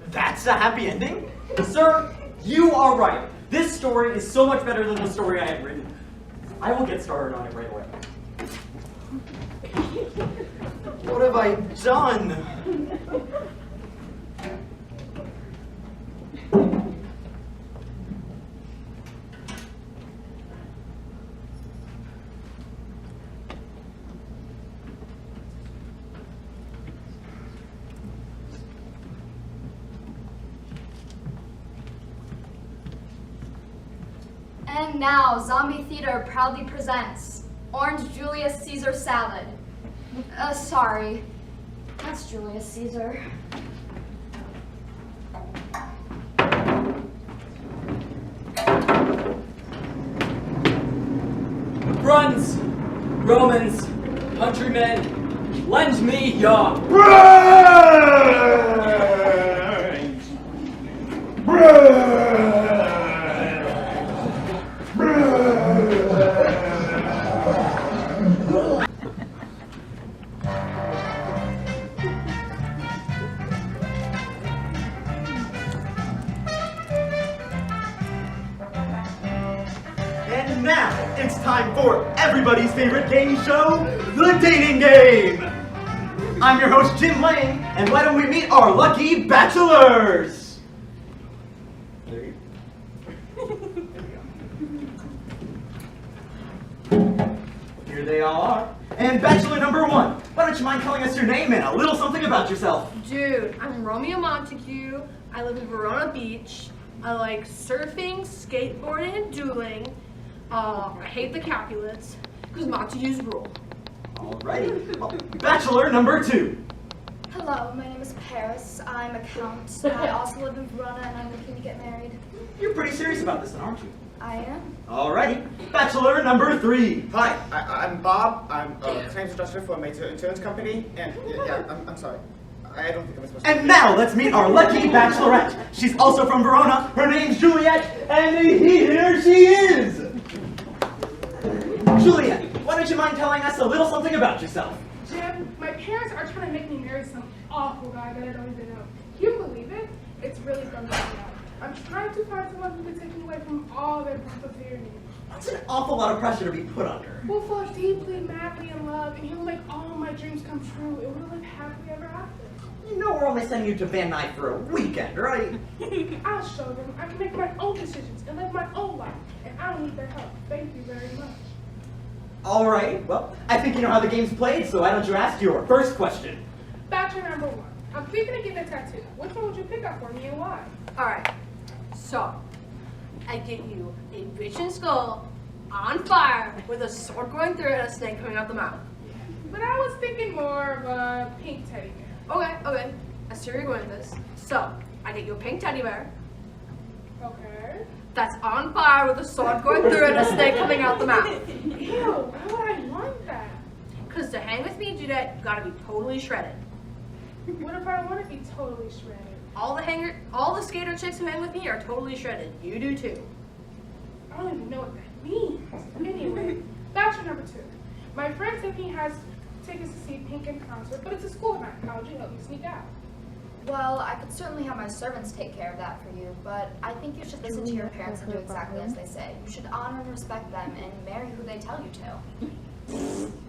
That's a happy ending?
Sir, you are right. This story is so much better than the story I have written. I will get started on it right away.
What have I done?
And now, Zombie Theater proudly presents Orange Julius Caesar Salad. Sorry, that's Julius Caesar.
Friends, Romans, countrymen, lend me your
Brains! Brains!
And now, it's time for everybody's favorite game show, The Dating Game! I'm your host, Jim Lang, and why don't we meet our lucky bachelors? Here they all are. And bachelor number 1, why don't you mind telling us your name and a little something about yourself?
Dude, I'm Romeo Montague. I live in Verona Beach. I like surfing, skateboarding, and dueling. I hate the Capulets, because Montagues rule.
Alrighty. Well, bachelor number 2.
Hello, my name is Paris. I'm a count. I also live in Verona and I'm looking to get married.
You're pretty serious about this, aren't you?
I am.
Alrighty. Bachelor number 3.
Hi, I'm Bob. I'm a claims adjuster for a major insurance company, and I'm sorry. I don't think I'm supposed to.
And now let's meet our lucky bachelorette. She's also from Verona. Her name's Juliet, and here she is. Juliet, why don't you mind telling us a little something about yourself?
Jim, my parents are trying to make me marry some awful guy that I don't even know. Can you believe it? It's really bumming me out. I'm trying to find someone who can take me away from all their prosperity.
That's an awful lot of pressure to be put under.
We'll fall deeply, madly in love, and he'll make all my dreams come true, and we'll live happily ever after.
You know we're only sending you to Van Nuys for a weekend, right?
I'll show them I can make my own decisions and live my own life, and I don't need their help. Thank you very much.
Alright, well, I think you know how the game's played, so why don't you ask your first question?
Bachelor number 1. I'm thinking of getting a tattoo. Which one would you pick up for me and why?
Alright, so I get you a bitchin' skull on fire with a sword going through it and a snake coming out the mouth.
But I was thinking more of a pink teddy bear.
Okay, I see where you're going with this. So, I get you a pink teddy bear
Okay.
that's on fire with a sword going through it and a snake coming out the mouth.
Ew, why would I want that?
Because to hang with me, Juliet, you gotta be totally shredded.
What if I want to be totally shredded?
All the skater chicks who hang with me are totally shredded. You do too.
I don't even know what that means. Anyway, bachelor number 2. My friend said he has tickets to see Pink in concert, but it's a school night. How would you help me sneak out?
Well, I could certainly have my servants take care of that for you, but I think you should listen to your parents and do exactly as they say. You should honor and respect them and marry who they tell you to.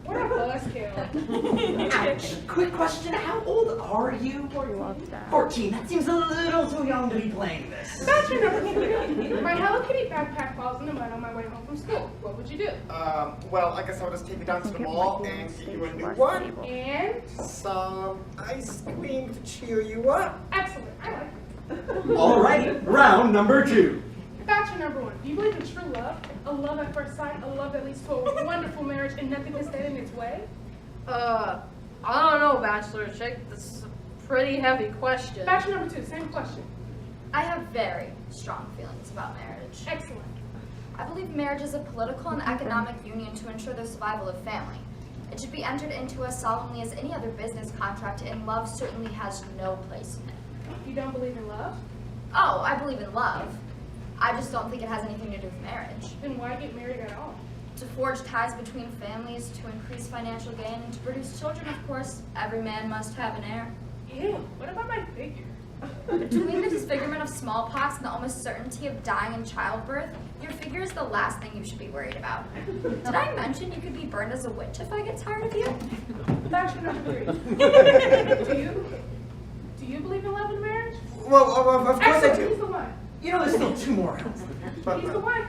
What a buzzkill.
Ouch. Quick question, how old are you? 14. That seems a little too young to be playing this.
Bachelor number 3. My Hello Kitty backpack falls in the mud on my way home from school. What would you do?
Well, I guess I'll just take you down to the mall and get you a new one.
And?
Some ice cream to cheer you up.
Excellent. I like it.
Alrighty, round number 2.
Bachelor number 1. Do you believe in true love? A love at first sight? A love that leads to a wonderful marriage and nothing can stand in its way?
I don't know, Bachelor Chick. This is a pretty heavy question.
Bachelor number 2. Same question.
I have very strong feelings about marriage.
Excellent.
I believe marriage is a political and economic union to ensure the survival of family. It should be entered into as solemnly as any other business contract, and love certainly has no place in it.
You don't believe in love?
Oh, I believe in love. I just don't think it has anything to do with marriage.
Then why get married at all?
To forge ties between families, to increase financial gain, and to produce children, of course. Every man must have an heir.
Ew, what about my figure?
Between the disfigurement of smallpox and the almost certainty of dying in childbirth, your figure is the last thing you should be worried about. Did I mention you could be burned as a witch if I get tired of you?
Bachelor number 3. Do you believe in love and marriage?
Well, of course I
Excellent,
do.
he's the one.
You know there's still 2 more rounds.
He's the one.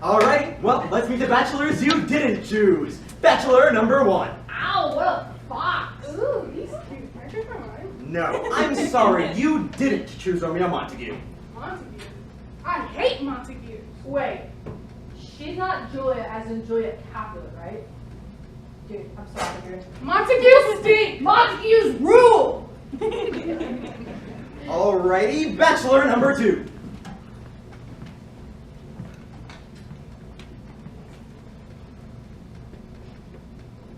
Alright, well, let's meet the bachelors you didn't choose. Bachelor number 1.
Ow, what a fox. Ooh, he's cute. Can I change my mind?
No, I'm sorry, you didn't choose Romeo Montague.
Montague. I hate Montague.
Wait, she's not Julia as in Juliet Capulet, right? Dude, I'm sorry, dude.
Montague stink.
Montague's rule!
Alrighty, bachelor number 2.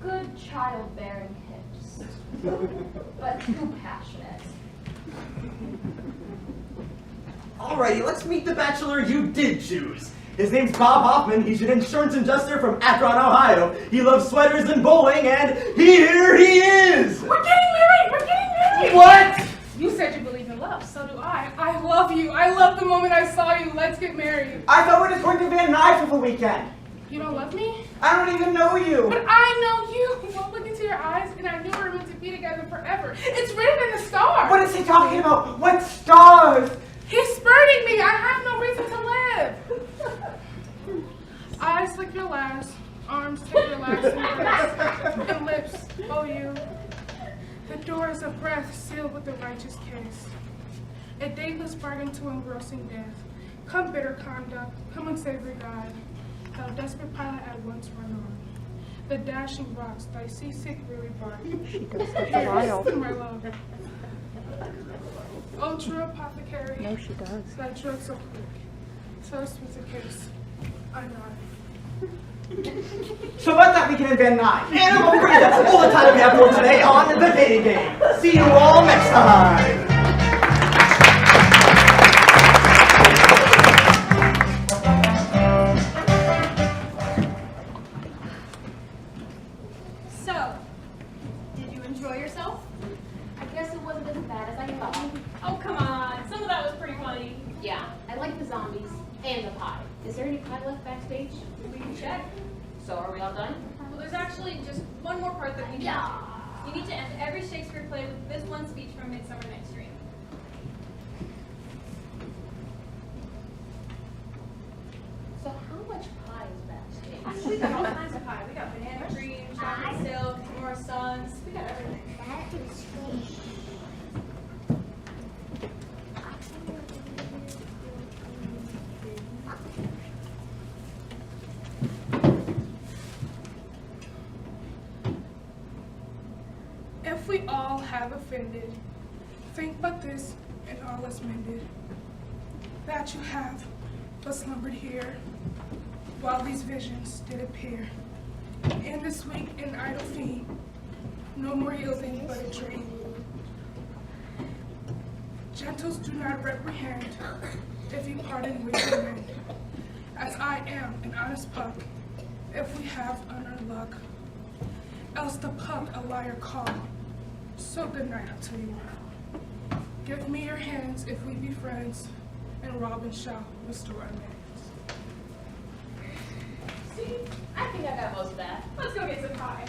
Good childbearing hips, but too passionate.
Alrighty, let's meet the bachelor you did choose. His name's Bob Hoffman. He's an insurance adjuster from Akron, Ohio. He loves sweaters and bowling, and here he is!
We're getting married! We're getting married!
What?
You said you believe in love. So do I. I love you. I love the moment I saw you. Let's get married.
I thought we were just going to Van Nuys for the weekend.
You don't love me?
I don't even know you.
But I know you. One look into your eyes, and I knew we were meant to be together forever. It's written in the stars.
What is he talking about? What stars?
He's spurting me. I have no reason to live. Eyes lick your last. Arms take your last embrace. And lips, oh you. The doors of breath sealed with the righteous kiss. A dateless bargain to engrossing death. Come bitter conduct, come unsavory God. Thou desperate pilot at once run on. The dashing rocks, thy seasick really bark.
She does such a
Here,
while.
my love. Ultra apothecary.
No, she does.
Thy drugs so quick. First was the case. I nod.
So with that, we can invent 9. And I'm afraid that's all the time we have for today on the dating game. See you all next time.
So, did you enjoy yourself?
I guess it wasn't as bad as I thought.
Oh, come on. Some of that was pretty funny.
Yeah, I like the zombies and the pie. Is there any pie left backstage?
We can check.
So are we all done?
Well, there's actually just one more part that we need to do. You need to end every Shakespeare play with this one speech from Midsummer Night's Dream.
So how much pie is backstage?
We got all kinds of pie. We got banana cream, chocolate silk, more sons. We got everything.
If we all have offended, think but this, and all is mended. That you have but slumbered here, while these visions did appear. And this weak and idle feet, no more yielding but a dream. Gentles do not reprehend, if you pardon with your mend. As I am an honest puck, if we have unearned luck. Else the puck a liar call. So good night unto you. Give me your hands if we be friends, and Robin shall restore our lands.
See, I think I got most of that.
Let's go get some pie.